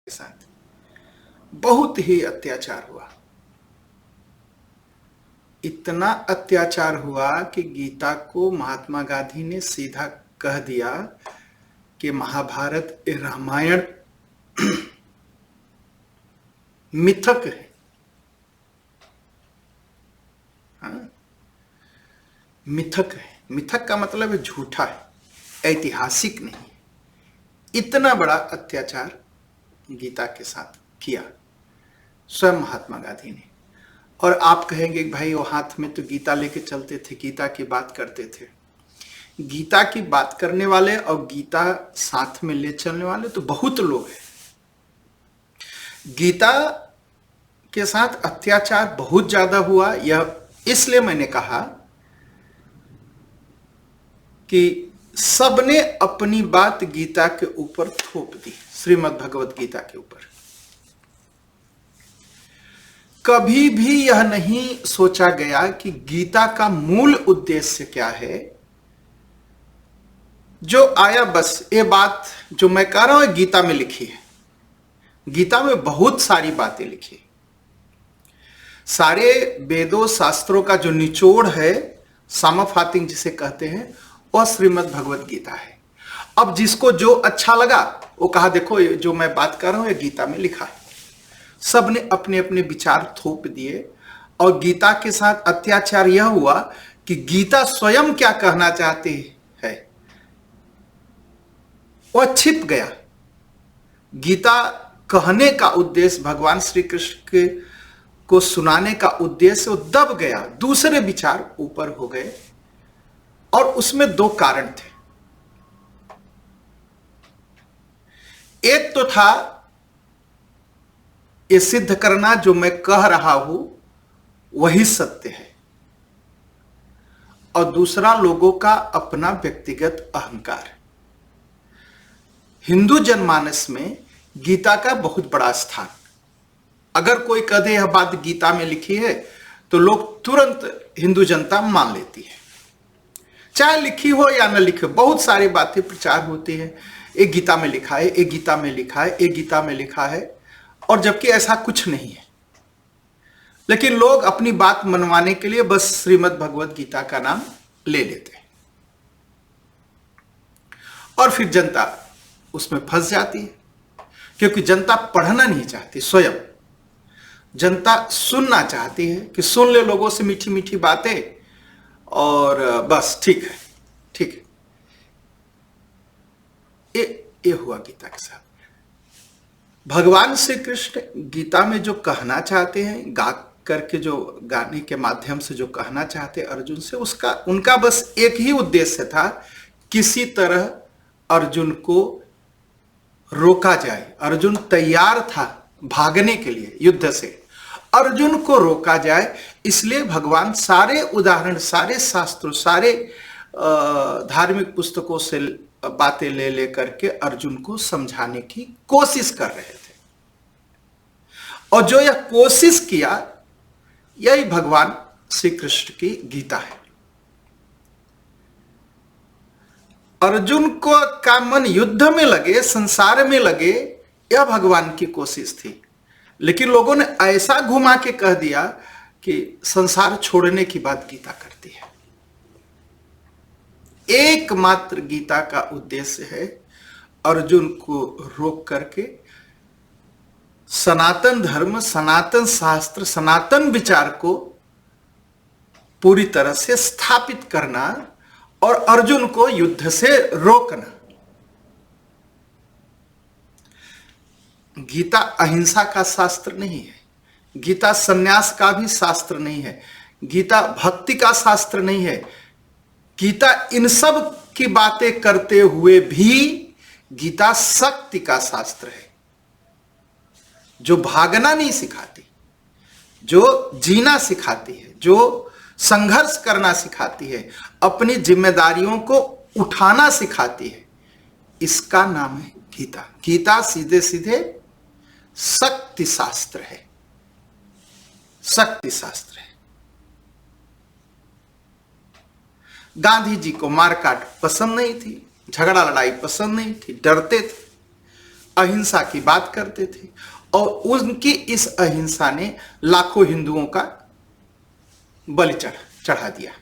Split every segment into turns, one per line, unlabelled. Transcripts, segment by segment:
के साथ बहुत ही अत्याचार हुआ। इतना अत्याचार हुआ कि गीता को महात्मा गांधी ने सीधा कह दिया कि महाभारत रामायण मिथक है। हाँ? मिथक है। मिथक का मतलब है झूठा है, ऐतिहासिक नहीं। इतना बड़ा अत्याचार गीता के साथ किया स्वयं महात्मा गांधी ने। और आप कहेंगे भाई वो हाथ में तो गीता लेके चलते थे, गीता की बात करते थे। गीता की बात करने वाले और गीता साथ में ले चलने वाले तो बहुत लोग हैं। गीता के साथ अत्याचार बहुत ज्यादा हुआ। यह इसलिए मैंने कहा कि सबने अपनी बात गीता के ऊपर थोप दी, श्रीमद् भगवत गीता के ऊपर। कभी भी यह नहीं सोचा गया कि गीता का मूल उद्देश्य क्या है। जो आया बस ये बात जो मैं कह रहा हूं गीता में लिखी है। गीता में बहुत सारी बातें लिखी है। सारे वेदों शास्त्रों का जो निचोड़ है, सामफातिंग जिसे कहते हैं, वह श्रीमद् भगवत गीता है। अब जिसको जो अच्छा लगा वो कहा देखो जो मैं बात कर रहा हूं ये गीता में लिखा है। सबने अपने अपने विचार थोप दिए और गीता के साथ अत्याचार यह हुआ कि गीता स्वयं क्या कहना चाहती है वह छिप गया। गीता कहने का उद्देश्य, भगवान श्री कृष्ण को सुनाने का उद्देश्य वो दब गया, दूसरे विचार ऊपर हो गए। और उसमें दो कारण थे। एक तो था ये सिद्ध करना जो मैं कह रहा हूं वही सत्य है, और दूसरा लोगों का अपना व्यक्तिगत अहंकार। हिंदू जनमानस में गीता का बहुत बड़ा स्थान। अगर कोई कह दे यह बात गीता में लिखी है तो लोग तुरंत हिंदू जनता मान लेती है, चाहे लिखी हो या न लिखी हो। बहुत सारी बातें प्रचार होती है, एक गीता में लिखा है, एक गीता में लिखा है, एक गीता में लिखा है, और जबकि ऐसा कुछ नहीं है। लेकिन लोग अपनी बात मनवाने के लिए बस श्रीमद् भगवत गीता का नाम ले लेते हैं और फिर जनता उसमें फंस जाती है, क्योंकि जनता पढ़ना नहीं चाहती। स्वयं जनता सुनना चाहती है कि सुन ले लोगों से मीठी मीठी बातें और बस ठीक है, ठीक है। ये हुआ गीता के साथ। भगवान श्री कृष्ण गीता में जो कहना चाहते हैं, गा करके जो गाने के माध्यम से जो कहना चाहते अर्जुन से, उसका उनका बस एक ही उद्देश्य था, किसी तरह अर्जुन को रोका जाए। अर्जुन तैयार था भागने के लिए युद्ध से, अर्जुन को रोका जाए। इसलिए भगवान सारे उदाहरण, सारे शास्त्रों, सारे धार्मिक पुस्तकों से बातें ले ले करके अर्जुन को समझाने की कोशिश कर रहे थे। और जो यह कोशिश किया, यही भगवान श्री कृष्ण की गीता है। अर्जुन को का मन युद्ध में लगे, संसार में लगे, यह भगवान की कोशिश थी। लेकिन लोगों ने ऐसा घुमा के कह दिया कि संसार छोड़ने की बात गीता करती है। एकमात्र गीता का उद्देश्य है अर्जुन को रोक करके सनातन धर्म, सनातन शास्त्र, सनातन विचार को पूरी तरह से स्थापित करना और अर्जुन को युद्ध से रोकना। गीता अहिंसा का शास्त्र नहीं है, गीता संन्यास का भी शास्त्र नहीं है, गीता भक्ति का शास्त्र नहीं है। गीता इन सब की बातें करते हुए भी गीता शक्ति का शास्त्र है, जो भागना नहीं सिखाती, जो जीना सिखाती है, जो संघर्ष करना सिखाती है, अपनी जिम्मेदारियों को उठाना सिखाती है। इसका नाम है गीता। गीता सीधे सीधे शक्ति शास्त्र है, शक्ति शास्त्र है। गांधी जी को मारकाट पसंद नहीं थी, झगड़ा लड़ाई पसंद नहीं थी, डरते थे। अहिंसा की बात करते थे, और उनकी इस अहिंसा ने लाखों हिंदुओं का बलि चढ़ा दिया।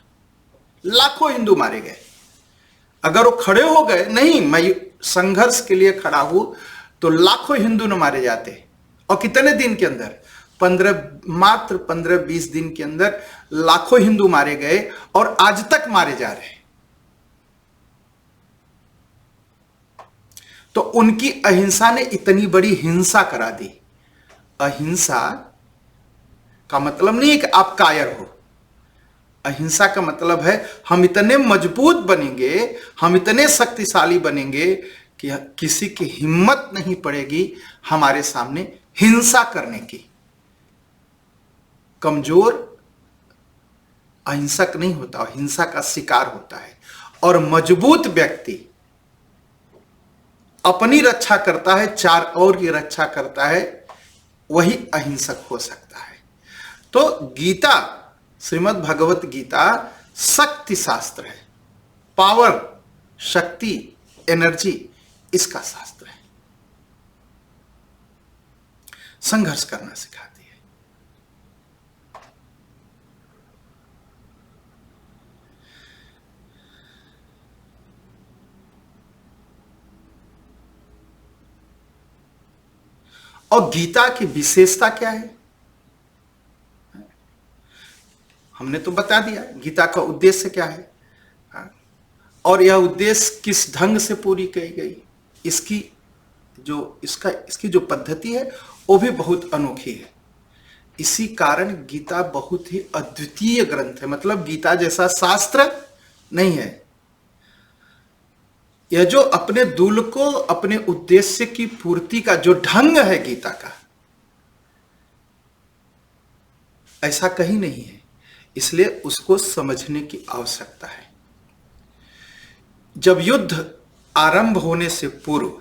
लाखों हिंदू मारे गए। अगर वो खड़े हो गए, नहीं मैं संघर्ष के लिए खड़ा हूं, तो लाखों हिंदू न मारे जाते। और कितने दिन के अंदर? मात्र 15-20 दिन के अंदर लाखों हिंदू मारे गए, और आज तक मारे जा रहे हैं। तो उनकी अहिंसा ने इतनी बड़ी हिंसा करा दी। अहिंसा का मतलब नहीं है कि आप कायर हो। अहिंसा का मतलब है हम इतने मजबूत बनेंगे, हम इतने शक्तिशाली बनेंगे कि किसी की हिम्मत नहीं पड़ेगी हमारे सामने हिंसा करने की। कमजोर अहिंसक नहीं होता, हिंसा का शिकार होता है। और मजबूत व्यक्ति अपनी रक्षा करता है, चार और की रक्षा करता है, वही अहिंसक हो सकता है। तो गीता, श्रीमद् भगवत गीता शक्ति शास्त्र है। पावर, शक्ति, एनर्जी, इसका शास्त्र है। संघर्ष करना सिखाती है। और गीता की विशेषता क्या है? हमने तो बता दिया गीता का उद्देश्य क्या है, और यह उद्देश्य किस ढंग से पूरी की गई, इसकी जो पद्धति है वो भी बहुत अनोखी है। इसी कारण गीता बहुत ही अद्वितीय ग्रंथ है। मतलब गीता जैसा शास्त्र नहीं है। यह जो अपने दूल को, अपने उद्देश्य की पूर्ति का जो ढंग है गीता का, ऐसा कहीं नहीं है। इसलिए उसको समझने की आवश्यकता है। जब युद्ध आरंभ होने से पूर्व,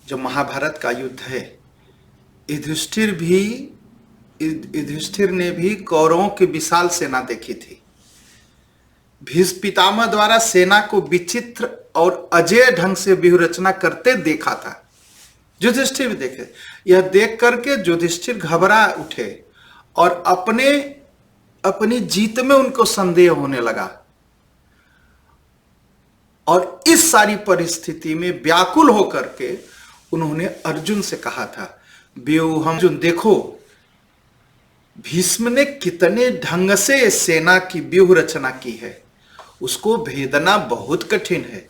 जो महाभारत का युद्ध है, युधिष्ठिर ने भी कौरवों की विशाल सेना देखी थी। भीष्म पितामह द्वारा सेना को विचित्र और अजेय ढंग से व्यूहरचना करते देखा था। युधिष्ठिर भी देखे। यह देख करके युधिष्ठिर घबरा उठे और अपनी जीत में उनको संदेह होने लगा। और इस सारी परिस्थिति में व्याकुल होकर के उन्होंने अर्जुन से कहा था, व्यूहम, अर्जुन देखो भीष्म ने कितने ढंग से सेना की व्यूह रचना की है, उसको भेदना बहुत कठिन है।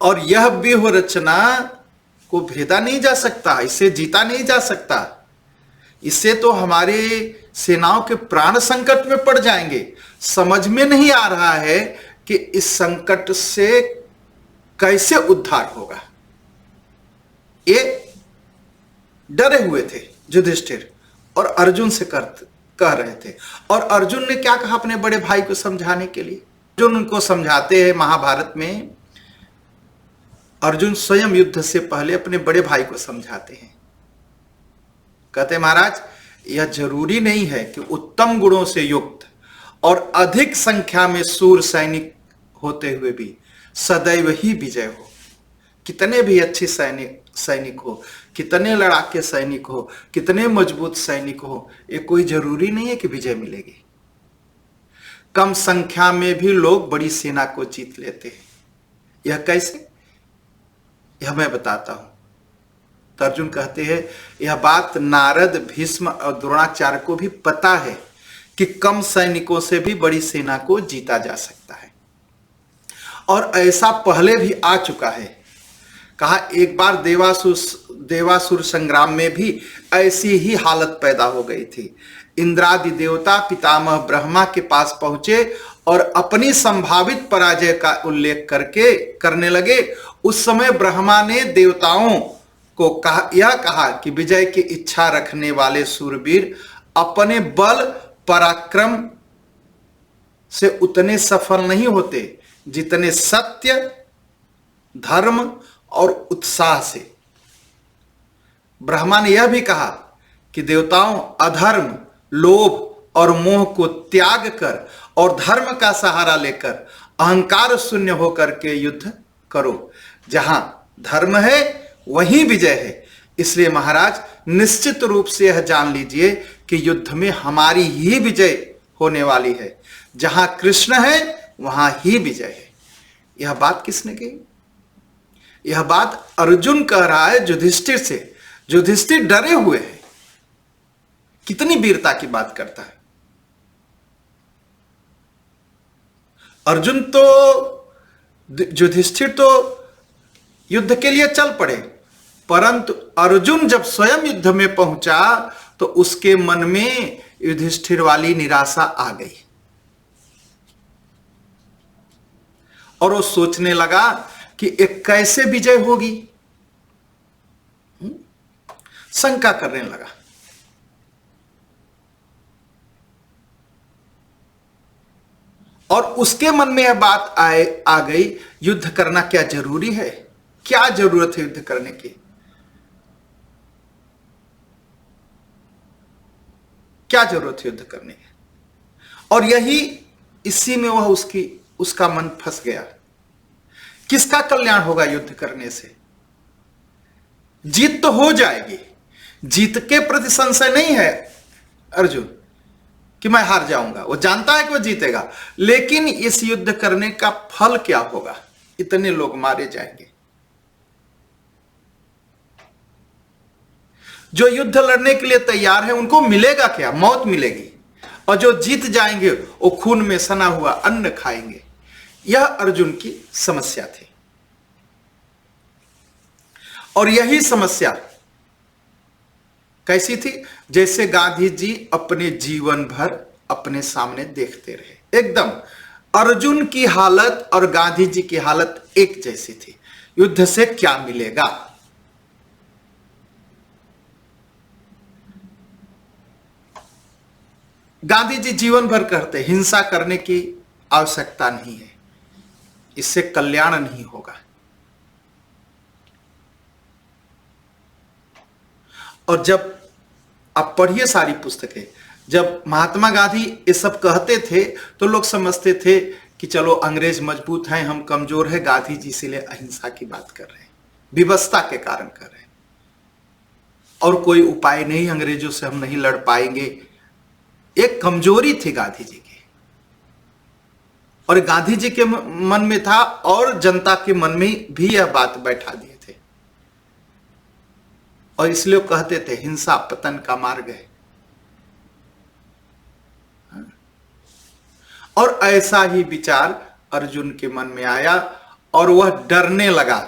और यह व्यूह रचना को भेदा नहीं जा सकता, इसे जीता नहीं जा सकता। इससे तो हमारे सेनाओं के प्राण संकट में पड़ जाएंगे। समझ में नहीं आ रहा है कि इस संकट से कैसे उद्धार होगा। ये डरे हुए थे युधिष्ठिर, और अर्जुन से कह रहे थे। और अर्जुन ने क्या कहा अपने बड़े भाई को समझाने के लिए? अर्जुन उनको समझाते हैं। महाभारत में अर्जुन स्वयं युद्ध से पहले अपने बड़े भाई को समझाते हैं। कहते महाराज, यह जरूरी नहीं है कि उत्तम गुणों से युक्त और अधिक संख्या में सूर सैनिक होते हुए भी सदैव ही विजय हो। कितने भी अच्छे सैनिक हो, कितने लड़ाके सैनिक हो, कितने मजबूत सैनिक हो, ये कोई जरूरी नहीं है कि विजय मिलेगी। कम संख्या में भी लोग बड़ी सेना को जीत लेते हैं। यह कैसे? यह मैं बताता हूं। तो अर्जुन कहते हैं, यह बात नारद, भीष्म और द्रोणाचार्य को भी पता है कि कम सैनिकों से भी बड़ी सेना को जीता जा सकता है, और ऐसा पहले भी आ चुका है। कहा एक बार देवासुर संग्राम में भी ऐसी ही हालत पैदा हो गई थी। इंद्रादि देवता पितामह ब्रह्मा के पास पहुंचे और अपनी संभावित पराजय का उल्लेख करने लगे। उस समय ब्रह्मा ने देवताओं को कहा कि विजय की इच्छा रखने वाले सूरवीर अपने बल पराक्रम से उतने सफल नहीं होते जितने सत्य, धर्म और उत्साह से। ब्रह्मा ने यह भी कहा कि देवताओं, अधर्म, लोभ और मोह को त्याग कर और धर्म का सहारा लेकर अहंकार शून्य होकर के युद्ध करो। जहां धर्म है वहीं विजय है। इसलिए महाराज निश्चित रूप से यह जान लीजिए कि युद्ध में हमारी ही विजय होने वाली है। जहां कृष्ण है वहां ही विजय है। यह बात किसने कही? यह बात अर्जुन कह रहा है युधिष्ठिर से। युधिष्ठिर डरे हुए हैं। कितनी वीरता की बात करता है। अर्जुन तो, युधिष्ठिर तो युद्ध के लिए चल पड़े, परंतु अर्जुन जब स्वयं युद्ध में पहुंचा तो उसके मन में युधिष्ठिर वाली निराशा आ गई और वो सोचने लगा कि एक कैसे विजय होगी। शंका करने लगा। और उसके मन में यह बात आ गई, युद्ध करना क्या जरूरी है? क्या जरूरत है युद्ध करने की? क्या जरूरत है युद्ध करने की? और यही, इसी में वह उसका मन फंस गया। किसका कल्याण होगा युद्ध करने से? जीत तो हो जाएगी, जीत के प्रति संशय नहीं है अर्जुन कि मैं हार जाऊंगा। वो जानता है कि वो जीतेगा, लेकिन इस युद्ध करने का फल क्या होगा? इतने लोग मारे जाएंगे। जो युद्ध लड़ने के लिए तैयार है उनको मिलेगा क्या? मौत मिलेगी। और जो जीत जाएंगे वो खून में सना हुआ अन्न खाएंगे। यह अर्जुन की समस्या थी। और यही समस्या कैसी थी? जैसे गांधी जी अपने जीवन भर अपने सामने देखते रहे। एकदम अर्जुन की हालत और गांधी जी की हालत एक जैसी थी। युद्ध से क्या मिलेगा? गांधी जी जीवन भर कहते हिंसा करने की आवश्यकता नहीं है, इससे कल्याण नहीं होगा। और जब आप पढ़िए सारी पुस्तकें, जब महात्मा गांधी ये सब कहते थे तो लोग समझते थे कि चलो अंग्रेज मजबूत हैं, हम कमजोर हैं, गांधी जी इसलिए अहिंसा की बात कर रहे हैं, विवशता के कारण कर रहे हैं, और कोई उपाय नहीं, अंग्रेजों से हम नहीं लड़ पाएंगे। एक कमजोरी थी गांधी जी की, और गांधी जी के मन में था और जनता के मन में भी यह बात बैठा दिए थे। और इसलिए कहते थे हिंसा पतन का मार्ग है। और ऐसा ही विचार अर्जुन के मन में आया और वह डरने लगा।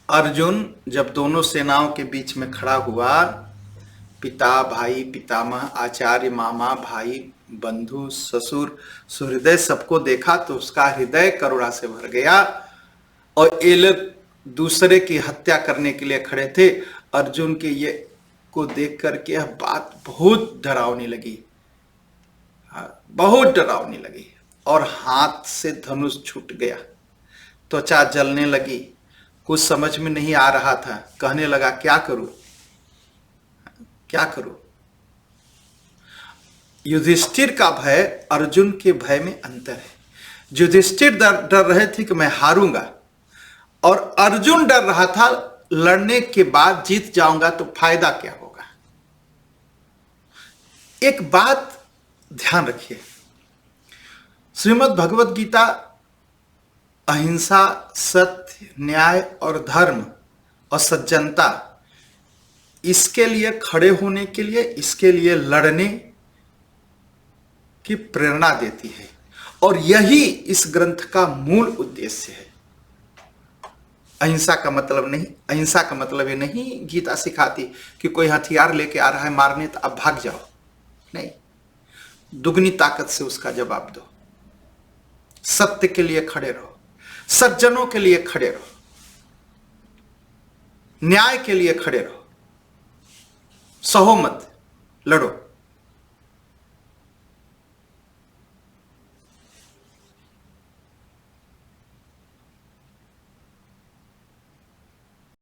अर्जुन जब दोनों सेनाओं के बीच में खड़ा हुआ, पिता, भाई, पितामह, आचार्य, मामा, भाई, बंधु, ससुर, सुहृदय सबको देखा तो उसका हृदय करुणा से भर गया। और ये लोग दूसरे की हत्या करने के लिए खड़े थे। अर्जुन के ये को देख करके यह बात बहुत डरावनी लगी, बहुत डरावनी लगी। और हाथ से धनुष छूट गया, त्वचा जलने लगी, कुछ समझ में नहीं आ रहा था। कहने लगा क्या करूं, क्या करूं। युधिष्ठिर का भय अर्जुन के भय में अंतर है। युधिष्ठिर डर रहे थे कि मैं हारूंगा, और अर्जुन डर रहा था लड़ने के बाद जीत जाऊंगा तो फायदा क्या होगा। एक बात ध्यान रखिए, श्रीमद् भगवत गीता अहिंसा, सत्य, न्याय और धर्म और सज्जनता, इसके लिए खड़े होने के लिए, इसके लिए लड़ने की प्रेरणा देती है। और यही इस ग्रंथ का मूल उद्देश्य है। अहिंसा का मतलब नहीं, अहिंसा का मतलब ये नहीं गीता सिखाती कि कोई हथियार लेके आ रहा है मारने तो अब भाग जाओ, नहीं, दुगनी ताकत से उसका जवाब दो। सत्य के लिए खड़े रहो, सज्जनों के लिए खड़े रहो, न्याय के लिए खड़े रहो, सहो मत, लड़ो।